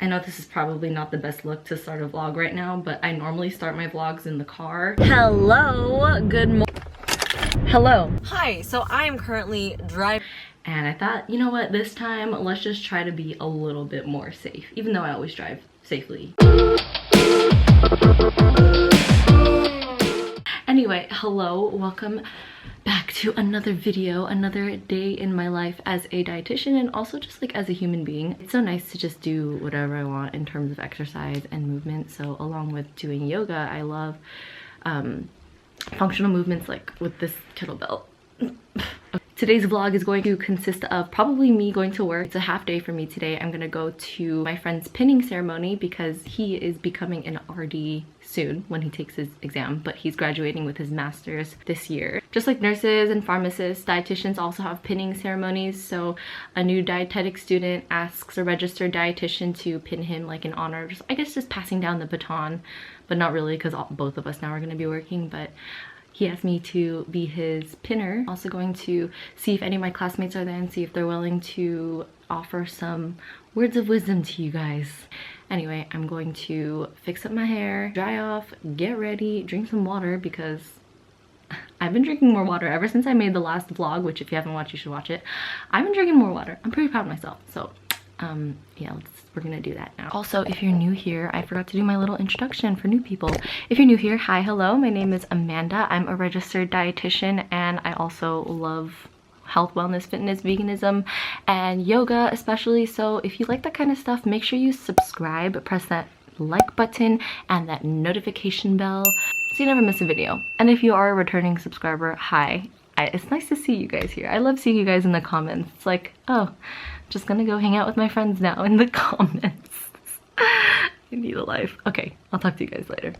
I know this is probably not the best look to start a vlog right now, but I normally start my vlogs in the car. Hello, good morning. Hello. Hi, so I am currently driving. And I thought, you know what, this time let's just try to be a little bit more safe, even though I always drive safely. Anyway, hello, welcome back to another video, another day in my life as a dietitian and also just like as a human being. It's so nice to just do whatever I want in terms of exercise and movement. So along with doing yoga, I love functional movements like with this kettlebell. Today's vlog is going to consist of probably me going to work. It's a half day for me today. I'm gonna go to my friend's pinning ceremony because he is becoming an RD soon when he takes his exam, but he's graduating with his master's this year. Just like nurses and pharmacists, dietitians also have pinning ceremonies. So a new dietetic student asks a registered dietitian to pin him like in honor, just I guess just passing down the baton, but not really because both of us now are gonna be working, but he asked me to be his pinner. Also going to see if any of my classmates are there and see if they're willing to offer some words of wisdom to you guys. Anyway, I'm going to fix up my hair, dry off, get ready, drink some water because I've been drinking more water ever since I made the last vlog, which if you haven't watched, you should watch it. I've been drinking more water. I'm pretty proud of myself. So yeah, we're gonna do that now. Also, if you're new here, I forgot to do my little introduction for new people. If you're new here, hi, hello, my name is Amanda. I'm a registered dietitian and I also love health, wellness, fitness, veganism, and yoga especially. So if you like that kind of stuff, make sure you subscribe, press that like button and that notification bell so you never miss a video. And if you are a returning subscriber, hi. It's nice to see you guys here. I love seeing you guys in the comments. It's like, oh, just gonna go hang out with my friends now in the comments. I need a life. Okay, I'll talk to you guys later.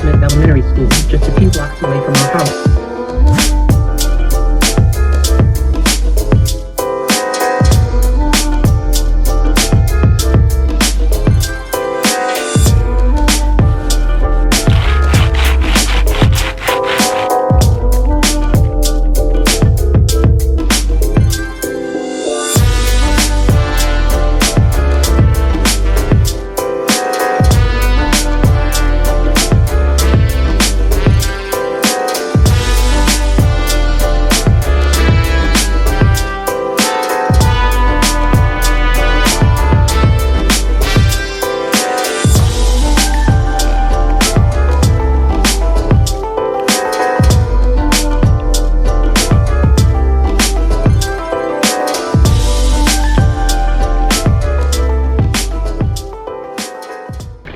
Elementary school, just a few blocks away from our house.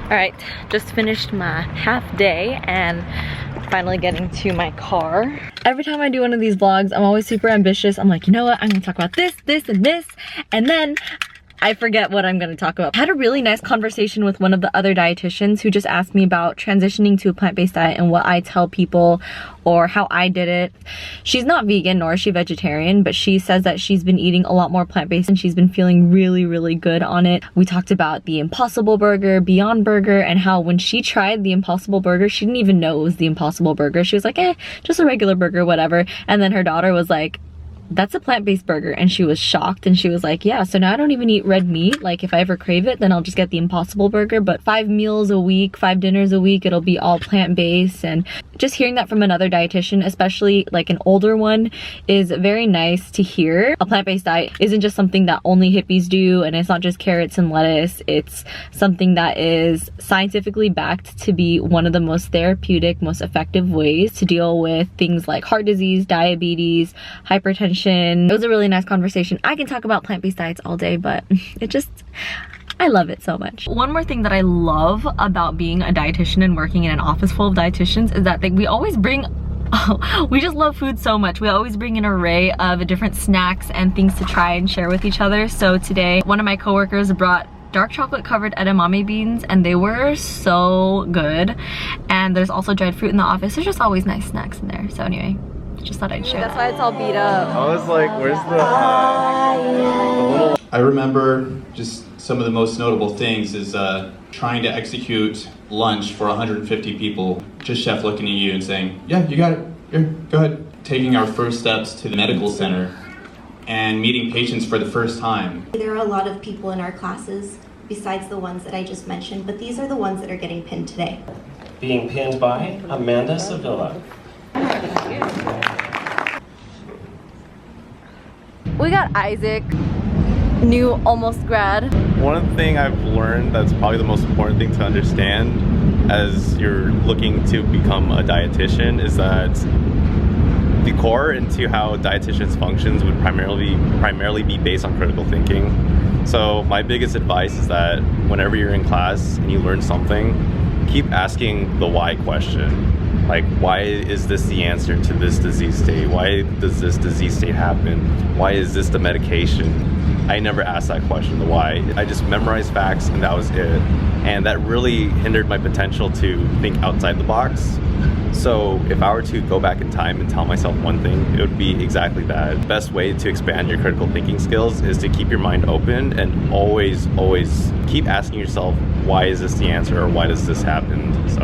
Alright, just finished my half day and finally getting to my car. Every time I do one of these vlogs, I'm always super ambitious. I'm like, you know what? I'm gonna talk about this, this, and this, and then I forget what I'm gonna talk about. I had a really nice conversation with one of the other dietitians who just asked me about transitioning to a plant-based diet and what I tell people or how I did it. She's not vegan nor is she vegetarian, but she says that she's been eating a lot more plant-based and she's been feeling really, really good on it. We talked about the Impossible Burger, Beyond Burger, and how when she tried the Impossible Burger, she didn't even know it was the Impossible Burger. She was like, just a regular burger, whatever. And then her daughter was like, that's a plant-based burger, and she was shocked and she was like, yeah, so now I don't even eat red meat. Like if I ever crave it, then I'll just get the Impossible Burger, but 5 meals a week, 5 dinners a week, it'll be all plant-based. And just hearing that from another dietitian, especially like an older one, is very nice to hear. A plant-based diet isn't just something that only hippies do, and it's not just carrots and lettuce. It's something that is scientifically backed to be one of the most therapeutic, most effective ways to deal with things like heart disease, diabetes, hypertension. It was a really nice conversation. I can talk about plant-based diets all day, but I love it so much. One more thing that I love about being a dietitian and working in an office full of dietitians is that we always bring we just love food so much. We always bring an array of different snacks and things to try and share with each other. So today, one of my coworkers brought dark chocolate covered edamame beans, and they were so good. And there's also dried fruit in the office. There's just always nice snacks in there. So anyway, just thought I'd share. That's why it's all beat up. I was like, where's the little... I remember just some of the most notable things is trying to execute lunch for 150 people. Just chef looking at you and saying, yeah, you got it. Here, go ahead. Taking our first steps to the medical center and meeting patients for the first time. There are a lot of people in our classes besides the ones that I just mentioned, but these are the ones that are getting pinned today. Being pinned by Amanda Sevilla. We got Isaac, new almost grad. One thing I've learned that's probably the most important thing to understand as you're looking to become a dietitian is that the core into how dietitians functions would primarily be based on critical thinking. So my biggest advice is that whenever you're in class and you learn something, keep asking the why question. Like, why is this the answer to this disease state? Why does this disease state happen? Why is this the medication? I never asked that question, the why. I just memorized facts and that was it. And that really hindered my potential to think outside the box. So if I were to go back in time and tell myself one thing, it would be exactly that. The best way to expand your critical thinking skills is to keep your mind open and always keep asking yourself, why is this the answer, or why does this happen? So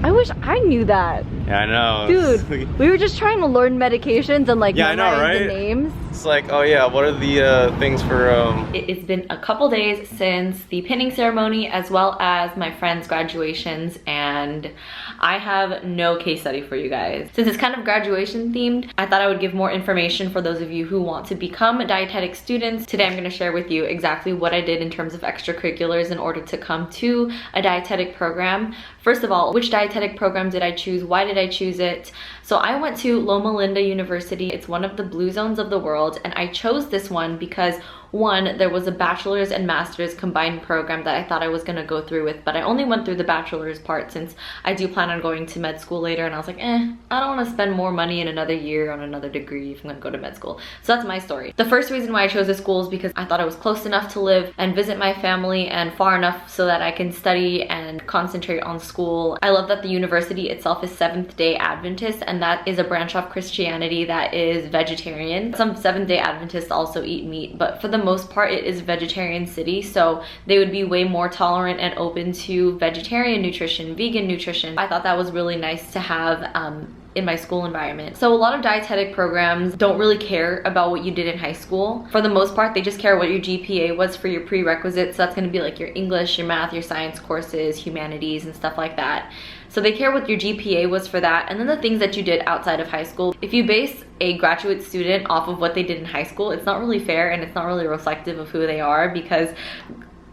I wish I knew that. yeah, I know. Dude, we were just trying to learn medications and like yeah, I know, memorize right? the names. It's like, oh yeah, what are the things for It's been a couple days since the pinning ceremony as well as my friends' graduations, and I have no case study for you guys. Since it's kind of graduation themed, I thought I would give more information for those of you who want to become dietetic students. Today I'm going to share with you exactly what I did in terms of extracurriculars in order to come to a dietetic program. First of all, which dietetic program did I choose? Why did I choose it? So I went to Loma Linda University. It's one of the blue zones of the world, and I chose this one because one, there was a bachelor's and master's combined program that I thought I was going to go through with, but I only went through the bachelor's part since I do plan on going to med school later, and I was like, I don't want to spend more money in another year on another degree if I'm going to go to med school. So that's my story. The first reason why I chose this school is because I thought I was close enough to live and visit my family and far enough so that I can study and concentrate on school. I love that the university itself is Seventh-day Adventist, and that is a branch off Christianity that is vegetarian. Some Seventh-day Adventists also eat meat, but for the most part it is a vegetarian city, so they would be way more tolerant and open to vegetarian nutrition, vegan nutrition. I thought that was really nice to have in my school environment. So a lot of dietetic programs don't really care about what you did in high school. For the most part, they just care what your GPA was for your prerequisites. So that's going to be like your English, your math, your science courses, humanities, and stuff like that. So they care what your GPA was for that, and then the things that you did outside of high school. If you base a graduate student off of what they did in high school, it's not really fair and it's not really reflective of who they are, because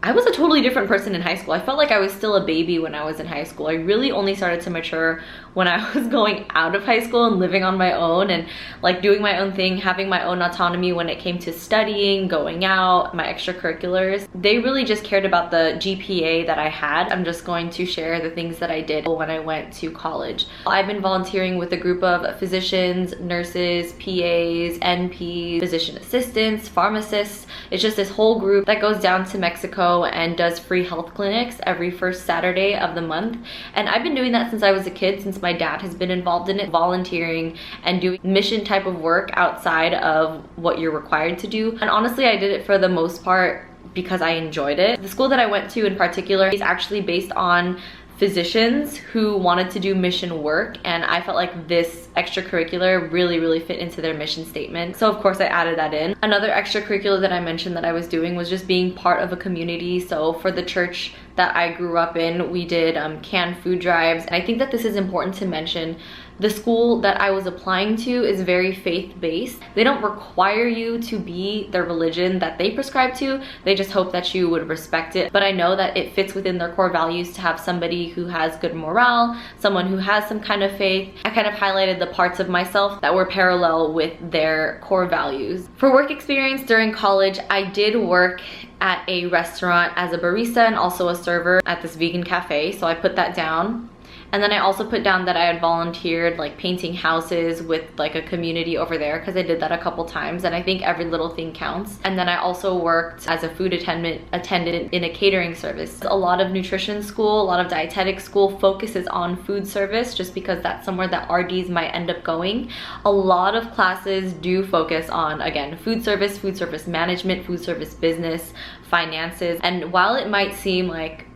I was a totally different person in high school. I felt like I was still a baby when I was in high school. I really only started to mature when I was going out of high school and living on my own and like doing my own thing, having my own autonomy when it came to studying, going out, my extracurriculars. They really just cared about the GPA that I had. I'm just going to share the things that I did when I went to college. I've been volunteering with a group of physicians, nurses, PAs, NPs, physician assistants, pharmacists. It's just this whole group that goes down to Mexico and does free health clinics every first Saturday of the month. And I've been doing that since I was a kid, since my dad has been involved in it, volunteering and doing mission type of work outside of what you're required to do. And honestly, I did it for the most part because I enjoyed it. The school that I went to in particular is actually based on physicians who wanted to do mission work, and I felt like this extracurricular really fit into their mission statement. So of course I added that in. Another extracurricular that I mentioned that I was doing was just being part of a community. So for the church that I grew up in, we did canned food drives, and I think that this is important to mention. The school that I was applying to is very faith-based. They don't require you to be the religion that they prescribe to. They just hope that you would respect it. But I know that it fits within their core values to have somebody who has good morale, someone who has some kind of faith. I kind of highlighted the parts of myself that were parallel with their core values. For work experience during college, I did work at a restaurant as a barista and also a server at this vegan cafe, so I put that down. And then I also put down that I had volunteered like painting houses with like a community over there, because I did that a couple times, and I think every little thing counts. And then I also worked as a food attendant in a catering service. A lot of nutrition school, a lot of dietetic school focuses on food service, just because that's somewhere that RDs might end up going. A lot of classes do focus on, again, food service management, food service business, finances. And while it might seem like,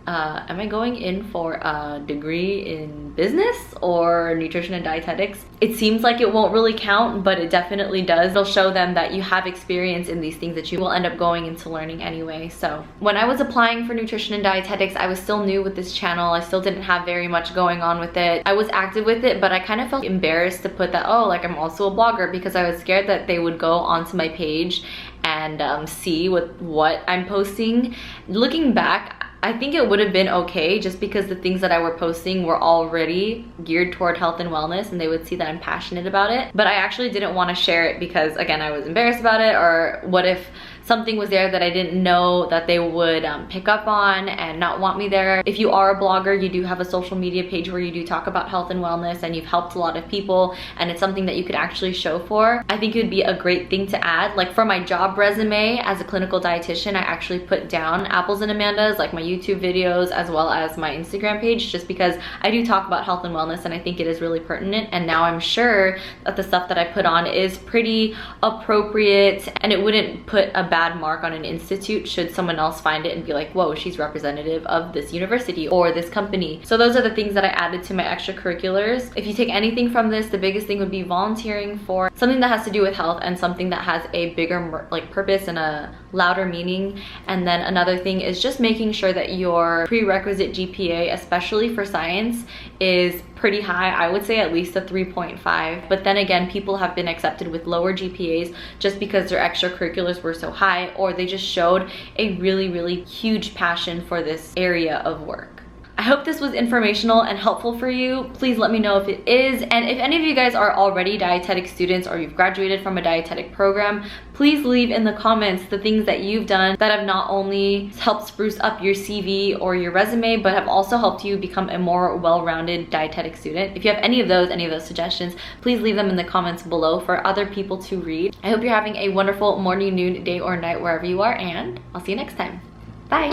am I going in for a degree in business or nutrition and dietetics? It seems like it won't really count, but it definitely does. It'll show them that you have experience in these things that you will end up going into learning anyway. So when I was applying for nutrition and dietetics, I was still new with this channel. I still didn't have very much going on with it. I was active with it, but I kind of felt embarrassed to put that, oh, like I'm also a blogger, because I was scared that they would go onto my page and see what I'm posting. Looking back, I think it would have been okay, just because the things that I were posting were already geared toward health and wellness, and they would see that I'm passionate about it. But I actually didn't want to share it because, again, I was embarrassed about it, or what if something was there that I didn't know that they would pick up on and not want me there. If you are a blogger, you do have a social media page where you do talk about health and wellness, and you've helped a lot of people, and it's something that you could actually show for. I think it would be a great thing to add. Like for my job resume as a clinical dietitian, I actually put down Apples and Amanda's, like my YouTube videos as well as my Instagram page, just because I do talk about health and wellness, and I think it is really pertinent. And now I'm sure that the stuff that I put on is pretty appropriate, and it wouldn't put a bad mark on an institute should someone else find it and be like, whoa, she's representative of this university or this company. So those are the things that I added to my extracurriculars. If you take anything from this, the biggest thing would be volunteering for something that has to do with health and something that has a bigger like purpose and a louder meaning. And then another thing is just making sure that your prerequisite GPA, especially for science, is pretty high. I would say at least a 3.5. But then again, people have been accepted with lower GPAs just because their extracurriculars were so high, or they just showed a really huge passion for this area of work. I hope this was informational and helpful for you. Please let me know if it is. And if any of you guys are already dietetic students, or you've graduated from a dietetic program, please leave in the comments the things that you've done that have not only helped spruce up your CV or your resume, but have also helped you become a more well-rounded dietetic student. If you have any of those suggestions, please leave them in the comments below for other people to read. I hope you're having a wonderful morning, noon, day, or night wherever you are, and I'll see you next time. Bye.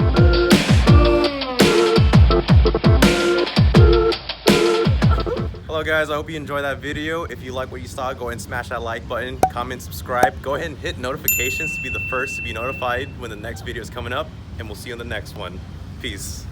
Hello guys, I hope you enjoyed that video. If you like what you saw, go ahead and smash that like button, comment, subscribe. Go ahead and hit notifications to be the first to be notified when the next video is coming up, and we'll see you in the next one. Peace.